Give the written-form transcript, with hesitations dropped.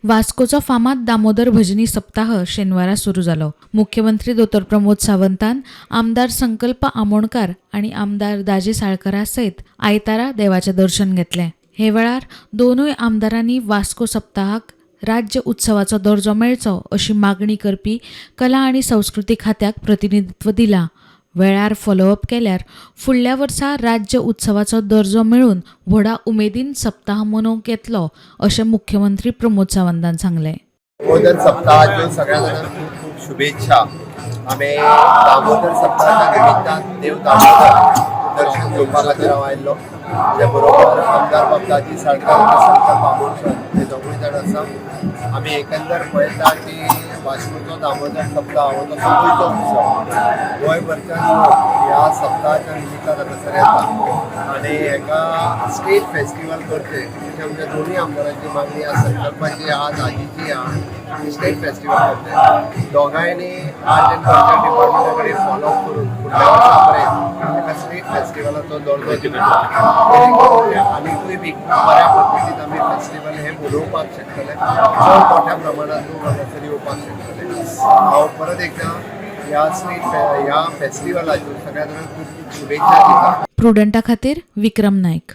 वास्कोचा फामाद दामोदर भजनी सप्ताह शेनवारा सुरू जालो. मुख्यमंत्री दोतोर प्रमोद सावंतान आमदार संकल्प आमोणकार आणि आमदार दाजी साळकरा सयत आयतारा देवाचें दर्शन घेतलें. हे वेळार दोनूय आमदारांनी वास्को सप्ताहाक राज्य उत्सवाचो दर्जो मेळचो अशी मागणी करपी कला आणि संस्कृती खात्याक प्रतिनिधित्व दिलां. वेळार फॉलोअप केल्यार फुडल्या वर्सा राज्य उत्सवाचो दर्जो मेळून व्हडा उमेदीन सप्ताह मनोवंक येतलो अशें मुख्यमंत्री प्रमोद सावंतान सांगलें. दामोदर सप्ताहाच्यो सगळ्या जाणांक खूब खूब शुभेच्छा. आमी दामोदर सप्ताहाच्या निमित्तान देव दामोदर दर्शन घेवपा खातीर हांव आयिल्लो. ते बरोबर आमदार बाब दाजी साळकर आनी संकल्प आमोणकर हे दोगूय जाण आसा. आमी एकंदर पळयता की वास्कोचो दामोदर सप्ताह हो तो गोंयचो उत्सव. गोंयभरच्यान लोक ह्या सप्ताहाच्या निमित्तान हांगासर येता आनी हाका स्टेट फेस्टिवल करचे म्हणजे आमच्या दोनूय आमदारांची मागणी आसा. संकल्पाची आहा, दाजीची आहा, स्टेट फेस्टिवल करचे. दोगांयनी आर्ट एंड कल्चर डिपार्टमेंटा कडेन फॉलो करून फुडल्या वर्सा पर्यंत ताका स्टेट फेस्टिवलाचो दर्जो दिवचो. आनीकूय बी बऱ्या पद्दतीन आमी फेस्टिवल हे मनोवपाक शकतले. चड मोठ्या प्रमाणात लोक हांगासर येवपाक शकतले. हांव परत एकदा ह्या फेस्टिवलाच्यो सगळ्या जाणांक खूब खूब शुभेच्छा दिता. प्रुडंटा खातीर विक्रम नायक.